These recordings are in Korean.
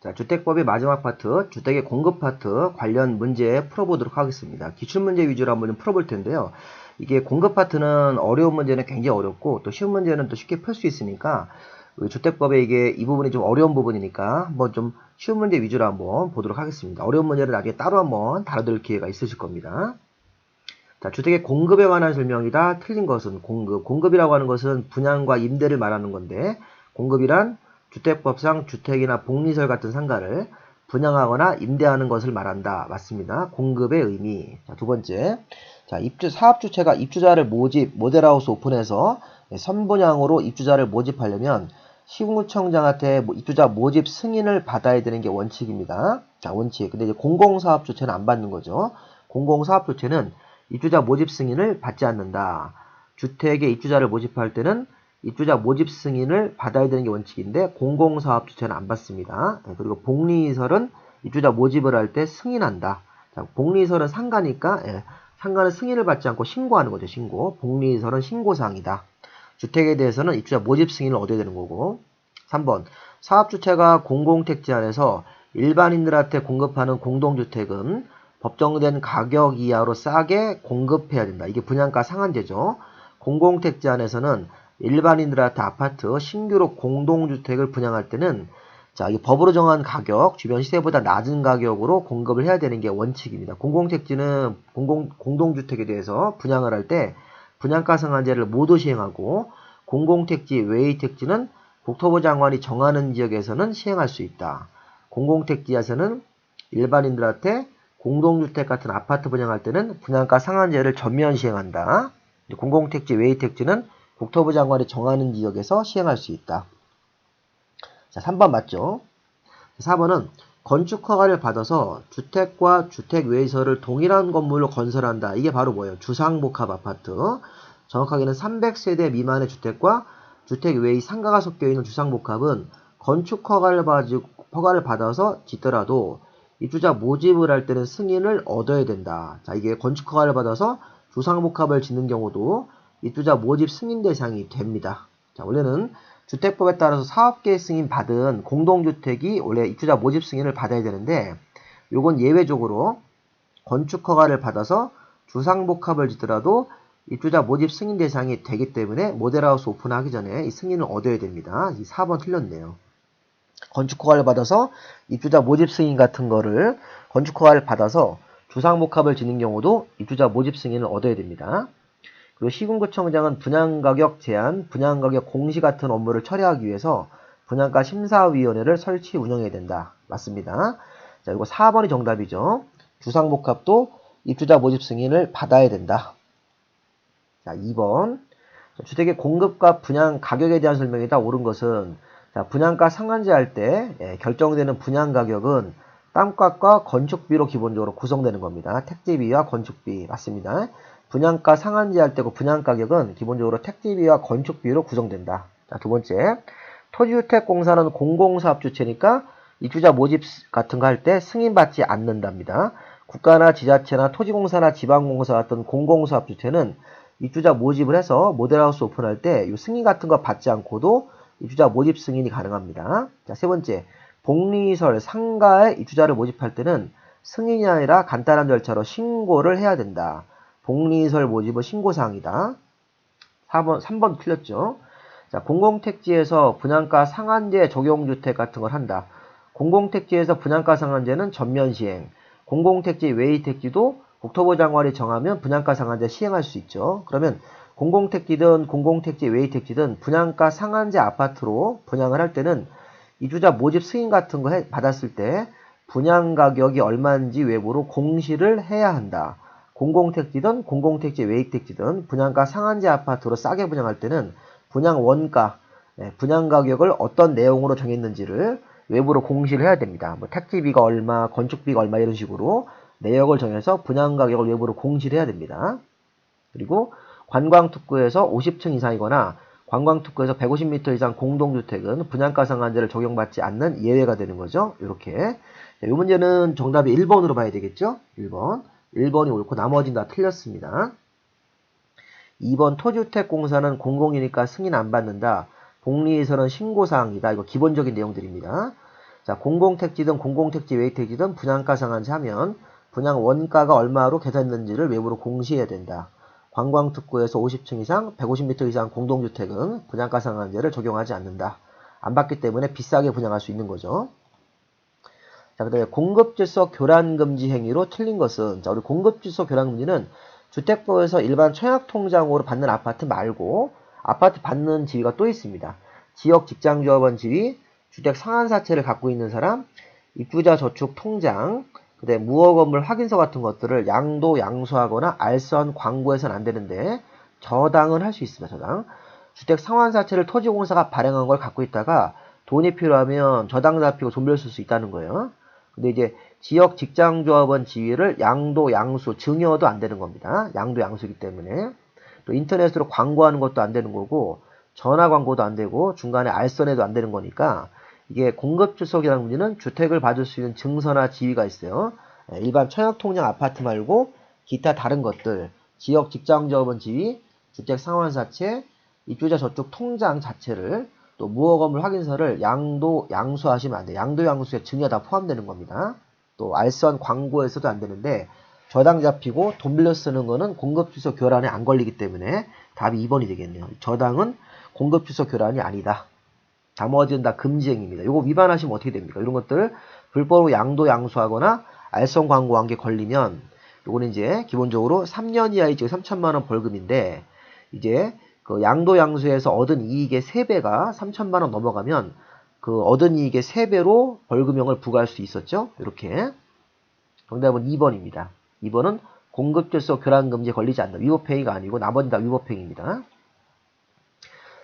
자, 주택법의 마지막 파트, 주택의 공급 파트 관련 문제 풀어보도록 하겠습니다. 기출문제 위주로 한번 좀 풀어볼 텐데요. 이게 공급 파트는 어려운 문제는 굉장히 어렵고 또 쉬운 문제는 또 쉽게 풀 수 있으니까 주택법에 이게 이 부분이 좀 어려운 부분이니까 한번 좀 쉬운 문제 위주로 한번 보도록 하겠습니다. 어려운 문제는 나중에 따로 한번 다뤄들 기회가 있으실 겁니다. 자, 주택의 공급에 관한 설명이다. 틀린 것은 공급. 공급이라고 하는 것은 분양과 임대를 말하는 건데 공급이란 주택법상 주택이나 복리설 같은 상가를 분양하거나 임대하는 것을 말한다. 맞습니다. 공급의 의미. 자, 두 번째. 자, 사업주체가 입주자를 모델하우스 오픈해서 선분양으로 입주자를 모집하려면 시군구청장한테 입주자 모집 승인을 받아야 되는 게 원칙입니다. 자, 원칙. 근데 이제 공공사업주체는 안 받는 거죠. 공공사업주체는 입주자 모집 승인을 받지 않는다. 주택에 입주자를 모집할 때는 입주자 모집 승인을 받아야 되는 게 원칙인데 공공사업 주체는 안 받습니다. 그리고 복리설은 입주자 모집을 할 때 승인한다. 자, 복리설은 상가니까 상가는 승인을 받지 않고 신고하는 거죠. 신고. 복리설은 신고사항이다. 주택에 대해서는 입주자 모집 승인을 얻어야 되는 거고. 3번. 사업주체가 공공택지 안에서 일반인들한테 공급하는 공동주택은 법정된 가격 이하로 싸게 공급해야 된다. 이게 분양가 상한제죠. 공공택지 안에서는 일반인들한테 아파트, 신규로 공동주택을 분양할 때는 자, 이 법으로 정한 가격, 주변 시세보다 낮은 가격으로 공급을 해야 되는 게 원칙입니다. 공공택지는 공동주택에 대해서 분양을 할 때 분양가 상한제를 모두 시행하고 공공택지 외의 택지는 국토부 장관이 정하는 지역에서는 시행할 수 있다. 공공택지에서는 일반인들한테 공동주택 같은 아파트 분양할 때는 분양가 상한제를 전면 시행한다. 공공택지 외의 택지는 국토부 장관이 정하는 지역에서 시행할 수 있다. 자, 3번 맞죠? 4번은 건축허가를 받아서 주택과 주택 외에서를 동일한 건물로 건설한다. 이게 바로 뭐예요? 주상복합 아파트. 정확하게는 300세대 미만의 주택과 주택 외의 상가가 섞여있는 주상복합은 건축허가를 받아서 짓더라도 입주자 모집을 할 때는 승인을 얻어야 된다. 자, 이게 건축허가를 받아서 주상복합을 짓는 경우도 입주자 모집 승인 대상이 됩니다. 자, 원래는 주택법에 따라서 사업계획 승인 받은 공동주택이 원래 입주자 모집 승인을 받아야 되는데 요건 예외적으로 건축허가를 받아서 주상복합을 짓더라도 입주자 모집 승인 대상이 되기 때문에 모델하우스 오픈하기 전에 이 승인을 얻어야 됩니다. 이 4번 틀렸네요. 건축허가를 받아서 입주자 모집 승인 같은 거를 건축허가를 받아서 주상복합을 짓는 경우도 입주자 모집 승인을 얻어야 됩니다. 그리고 시군구청장은 분양가격 제한, 분양가격 공시 같은 업무를 처리하기 위해서 분양가 심사위원회를 설치 운영해야 된다. 맞습니다. 자, 이거 4번이 정답이죠. 주상복합도 입주자 모집 승인을 받아야 된다. 자, 2번. 주택의 공급과 분양 가격에 대한 설명이다. 옳은 것은 자, 분양가 상한제 할 때 결정되는 분양가격은 땅값과 건축비로 기본적으로 구성되는 겁니다. 택지비와 건축비 맞습니다. 분양가 상한제 할 때고 분양가격은 기본적으로 택지비와 건축비로 구성된다. 자, 두 번째. 토지주택공사는 공공사업주체니까 입주자 모집 같은 거 할 때 승인받지 않는답니다. 국가나 지자체나 토지공사나 지방공사 같은 공공사업주체는 입주자 모집을 해서 모델하우스 오픈할 때 이 승인 같은 거 받지 않고도 입주자 모집 승인이 가능합니다. 자, 세 번째. 복리설 상가에 입주자를 모집할 때는 승인이 아니라 간단한 절차로 신고를 해야 된다. 복리설 모집은 신고사항이다. 3번 틀렸죠. 자, 공공택지에서 분양가 상한제 적용주택 같은 걸 한다. 공공택지에서 분양가 상한제는 전면 시행. 공공택지 외의 택지도 국토부 장관이 정하면 분양가 상한제 시행할 수 있죠. 그러면 공공택지든 공공택지 외의 택지든 분양가 상한제 아파트로 분양을 할 때는 입주자 모집 승인 같은 거 받았을 때 분양가격이 얼마인지 외부로 공시를 해야 한다. 공공택지든 공공택지 외의택지든 분양가 상한제 아파트로 싸게 분양할 때는 분양 원가, 분양가격을 어떤 내용으로 정했는지를 외부로 공시를 해야 됩니다. 뭐 택지비가 얼마, 건축비가 얼마 이런 식으로 내역을 정해서 분양가격을 외부로 공시를 해야 됩니다. 그리고 관광특구에서 50층 이상이거나 관광특구에서 150m 이상 공동주택은 분양가 상한제를 적용받지 않는 예외가 되는 거죠. 이렇게. 이 문제는 정답이 1번으로 봐야 되겠죠? 1번. 1번이 옳고 나머지는 다 틀렸습니다. 2번 토지주택공사는 공공이니까 승인 안 받는다. 복리에서는 신고사항이다. 이거 기본적인 내용들입니다. 자, 공공택지든 공공택지 외택지든 분양가 상한제 하면 분양 원가가 얼마로 계산됐는지를 외부로 공시해야 된다. 관광특구에서 50층 이상, 150m 이상 공동주택은 분양가 상한제를 적용하지 않는다. 안 받기 때문에 비싸게 분양할 수 있는 거죠. 자, 그 다음에 공급질서 교란금지 행위로 틀린 것은, 자, 우리 공급질서 교란금지는 주택법에서 일반 청약통장으로 받는 아파트 말고 아파트 받는 지위가 또 있습니다. 지역 직장조합원 지위, 주택 상한사채를 갖고 있는 사람, 입주자 저축 통장, 그다음에 무허 건물 확인서 같은 것들을 양도 양수하거나 알선 광고해서는 안 되는데 저당은 할 수 있습니다. 저당. 주택 상환사채를 토지공사가 발행한 걸 갖고 있다가 돈이 필요하면 저당 잡히고 돈 빌렸을 수 있다는 거예요. 근데 이제 지역 직장조합원 지위를 양도 양수 증여도 안 되는 겁니다. 양도 양수이기 때문에 또 인터넷으로 광고하는 것도 안 되는 거고 전화 광고도 안 되고 중간에 알선해도 안 되는 거니까 이게 공급주석이라는 문제는 주택을 받을 수 있는 증서나 지위가 있어요. 일반 청약통장 아파트 말고 기타 다른 것들, 지역 직장조합원 지위, 주택 상환사채, 입주자 저축 통장 자체를 또 무허 건물 확인서를 양도 양수하시면 안 돼요. 양도 양수에 증여 다 포함되는 겁니다. 또 알선 광고에서도 안 되는데 저당 잡히고 돈 빌려 쓰는 거는 공급주소 교란에 안 걸리기 때문에 답이 2번이 되겠네요. 저당은 공급주소 교란이 아니다. 나머지는 다 금지행위입니다. 이거 위반하시면 어떻게 됩니까? 이런 것들 불법으로 양도 양수하거나 알선 광고한 게 걸리면 요거는 이제 기본적으로 3년 이하의 3천만 원 벌금인데 이제 그 양도 양수에서 얻은 이익의 3배가 3천만 원 넘어가면 그 얻은 이익의 3배로 벌금형을 부과할 수 있었죠. 이렇게. 정답은 2번입니다. 2번은 공급질서 교란금지에 걸리지 않는다. 위법행위가 아니고 나머지는 다 위법행위입니다.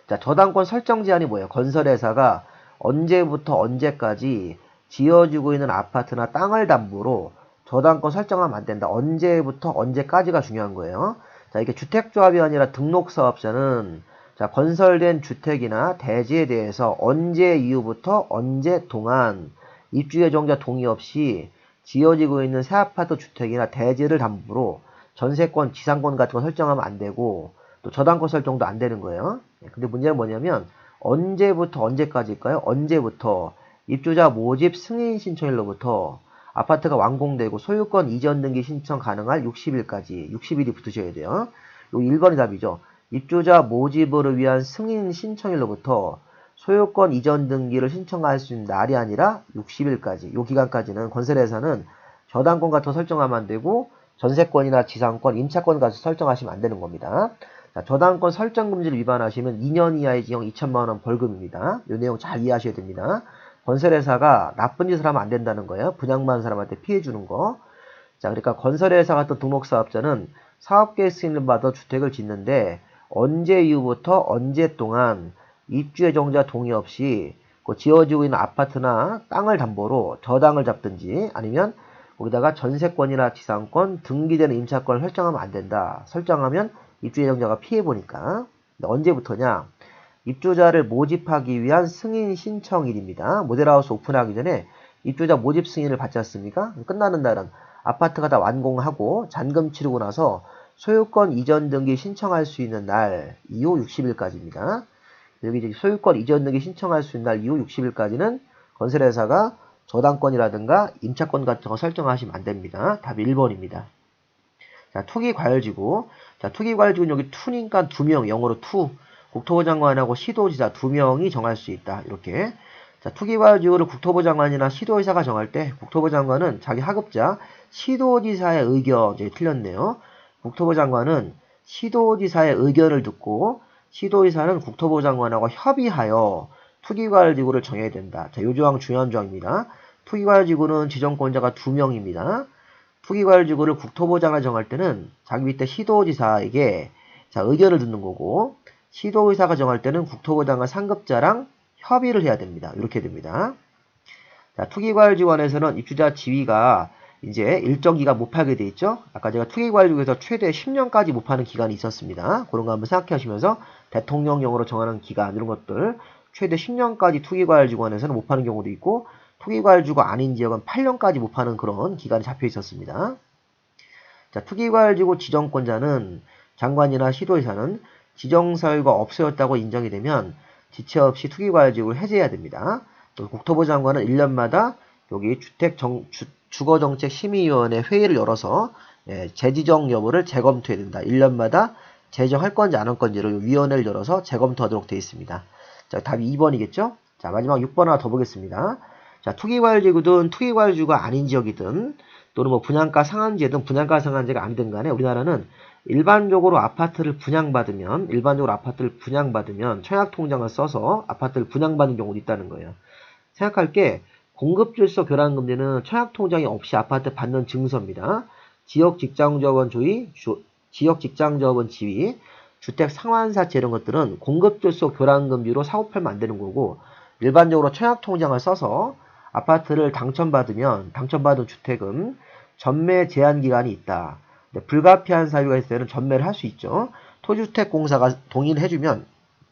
자, 저당권 설정 제한이 뭐예요? 건설회사가 언제부터 언제까지 지어지고 있는 아파트나 땅을 담보로 저당권 설정하면 안 된다. 언제부터 언제까지가 중요한 거예요. 자, 이게 주택조합이 아니라 등록사업자는 자, 건설된 주택이나 대지에 대해서 언제 이후부터 언제 동안 입주 예정자 동의 없이 지어지고 있는 새 아파트 주택이나 대지를 담보로 전세권, 지상권 같은 거 설정하면 안 되고 또 저당권 설정도 안 되는 거예요. 근데 문제는 뭐냐면 언제부터 언제까지일까요? 언제부터 입주자 모집 승인 신청일로부터 아파트가 완공되고 소유권 이전 등기 신청 가능할 60일까지 60일이 붙으셔야 돼요. 요 1번이 답이죠. 입주자 모집을 위한 승인 신청일로부터 소유권 이전 등기를 신청할 수 있는 날이 아니라 60일까지 요 기간까지는 건설회사는 저당권 같은 거 설정하면 안 되고 전세권이나 지상권, 임차권 같은 거 설정하시면 안 되는 겁니다. 자, 저당권 설정 금지를 위반하시면 2년 이하의 징역 2천만 원 벌금입니다. 이 내용 잘 이해하셔야 됩니다. 건설회사가 나쁜 짓을 하면 안 된다는 거예요. 분양받은 사람한테 피해 주는 거. 자, 그러니까 건설회사 같은 등록사업자는 사업계획 승인을 받아 주택을 짓는데 언제 이후부터 언제 동안 입주 예정자 동의 없이 그 지어지고 있는 아파트나 땅을 담보로 저당을 잡든지 아니면 거기다가 전세권이나 지상권, 등기되는 임차권을 설정하면 안 된다. 설정하면 입주 예정자가 피해보니까. 언제부터냐? 입주자를 모집하기 위한 승인 신청일입니다. 모델하우스 오픈하기 전에 입주자 모집 승인을 받지 않습니까? 끝나는 날은 아파트가 다 완공하고 잔금 치르고 나서 소유권 이전 등기 신청할 수 있는 날 이후 60일까지입니다. 여기 이제 소유권 이전 등기 신청할 수 있는 날 이후 60일까지는 건설회사가 저당권이라든가 임차권 같은 거 설정하시면 안 됩니다. 답이 1번입니다. 자, 투기과열지구. 자, 투기과열지구는 여기 투니까 2명, 영어로 투. 국토부 장관하고 시도지사 2명이 정할 수 있다. 이렇게. 자, 투기과열지구를 국토부 장관이나 시도지사가 정할 때 국토부 장관은 자기 하급자 시도지사의 의견, 이제 틀렸네요. 국토부 장관은 시도지사의 의견을 듣고 시도지사는 국토부 장관하고 협의하여 투기과열지구를 정해야 된다. 자, 요 조항 중요한 조항입니다. 투기과열지구는 지정권자가 2명입니다. 투기과열지구를 국토부 장관이 정할 때는 자기 밑에 시도지사에게 자, 의견을 듣는 거고 시도의사가 정할 때는 국토부 장관 상급자랑 협의를 해야 됩니다. 이렇게 됩니다. 자, 투기과열지구안에서는 입주자 지위가 이제 일정 기간 못 팔게 돼 있죠. 아까 제가 투기과열지구에서 최대 10년까지 못 파는 기간이 있었습니다. 그런 거 한번 생각해 하시면서 대통령령으로 정하는 기간 이런 것들 최대 10년까지 투기과열지구안에서는 못 파는 경우도 있고 투기과열지구 아닌 지역은 8년까지 못 파는 그런 기간이 잡혀 있었습니다. 자, 투기과열지구 지정권자는 장관이나 시도의사는 지정사유가 없어졌다고 인정이 되면 지체 없이 투기과열지구를 해제해야 됩니다. 또 국토부 장관은 1년마다 여기 주거정책심의위원회 회의를 열어서 재지정 여부를 재검토해야 된다. 1년마다 재정할 건지 안 할 건지를 위원회를 열어서 재검토하도록 되어 있습니다. 자, 답이 2번이겠죠? 자, 마지막 6번 하나 더 보겠습니다. 자, 투기과열지구든 투기과열지구가 아닌 지역이든 또는 뭐 분양가 상한제든 분양가 상한제가 아니든 간에 우리나라는 일반적으로 아파트를 분양받으면 청약통장을 써서 아파트를 분양받는 경우도 있다는 거예요. 생각할 게 공급질서 교란금지는 청약통장이 없이 아파트 받는 증서입니다. 지역직장조합원 지위, 주택상환사채 이런 것들은 공급질서 교란금지로 사고 팔면 안 되는 거고 일반적으로 청약통장을 써서 아파트를 당첨받은 주택은 전매 제한 기간이 있다. 불가피한 사유가 있을 때는 전매를 할 수 있죠. 토지주택공사가 동의를 해주면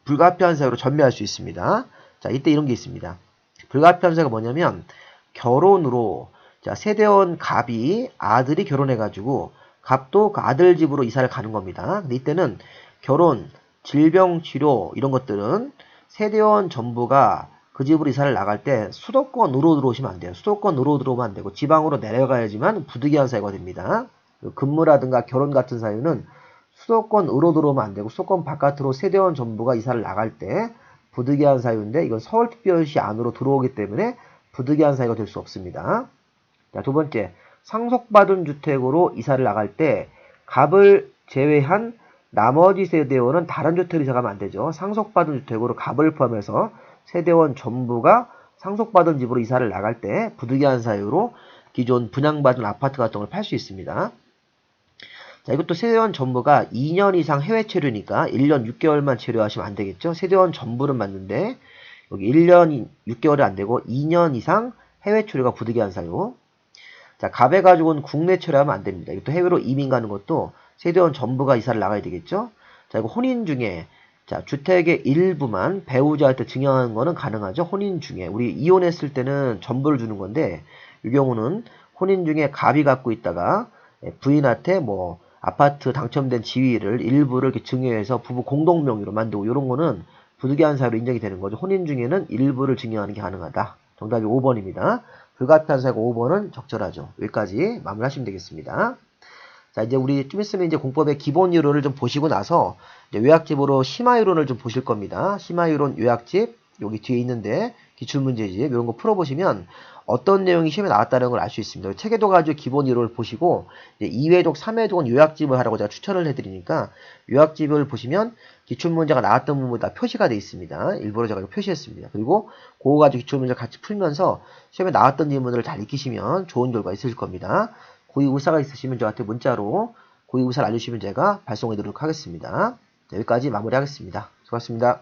불가피한 사유로 전매할 수 있습니다. 자, 이때 이런 게 있습니다. 불가피한 사유가 뭐냐면 결혼으로 자, 세대원 갑이 아들이 결혼해가지고 갑도 그 아들 집으로 이사를 가는 겁니다. 근데 이때는 결혼, 질병 치료 이런 것들은 세대원 전부가 그 집으로 이사를 나갈 때 수도권으로 들어오시면 안 돼요. 수도권으로 들어오면 안 되고 지방으로 내려가야지만 부득이한 사유가 됩니다. 근무라든가 결혼 같은 사유는 수도권으로 들어오면 안 되고 수도권 바깥으로 세대원 전부가 이사를 나갈 때 부득이한 사유인데 이건 서울특별시 안으로 들어오기 때문에 부득이한 사유가 될 수 없습니다. 자, 두 번째, 상속받은 주택으로 이사를 나갈 때 갑을 제외한 나머지 세대원은 다른 주택으로 이사 가면 안 되죠. 상속받은 주택으로 갑을 포함해서 세대원 전부가 상속받은 집으로 이사를 나갈 때 부득이한 사유로 기존 분양받은 아파트 같은 걸 팔 수 있습니다. 자, 이것도 세대원 전부가 2년 이상 해외 체류니까 1년 6개월만 체류하시면 안 되겠죠. 세대원 전부는 맞는데 여기 1년 6개월이 안 되고 2년 이상 해외 체류가 부득이한 사유. 자, 갑의 가족은 국내 체류하면 안 됩니다. 이것도 해외로 이민 가는 것도 세대원 전부가 이사를 나가야 되겠죠. 자, 이거 혼인 중에 자, 주택의 일부만 배우자한테 증여하는 거는 가능하죠. 혼인 중에 우리 이혼했을 때는 전부를 주는 건데 이 경우는 혼인 중에 갑이 갖고 있다가 부인한테 뭐 아파트 당첨된 지위를 일부를 이렇게 증여해서 부부 공동 명의로 만들고 이런 거는 부득이한 사유로 인정이 되는 거죠. 혼인 중에는 일부를 증여하는 게 가능하다. 정답이 5번입니다. 불가피한 사유가 5번은 적절하죠. 여기까지 마무리하시면 되겠습니다. 자, 이제 우리 좀 있으면 이제 공법의 기본 이론을 좀 보시고 나서 이제 요약집으로 심화 이론을 좀 보실 겁니다. 심화 이론 요약집 여기 뒤에 있는데 기출문제집 이런 거 풀어보시면 어떤 내용이 시험에 나왔다는 걸 알 수 있습니다. 체계도 가지고 기본 이론을 보시고 이제 2회독, 3회독은 요약집을 하라고 제가 추천을 해드리니까 요약집을 보시면 기출문제가 나왔던 부분이 다 표시가 되어 있습니다. 일부러 제가 표시했습니다. 그리고 그거 가지고 기출문제 같이 풀면서 시험에 나왔던 질문들을 잘 익히시면 좋은 결과 있으실 겁니다. 고의우사가 있으시면 저한테 문자로 고의우사를 알려주시면 제가 발송해 드리도록 하겠습니다. 여기까지 마무리하겠습니다. 수고하셨습니다.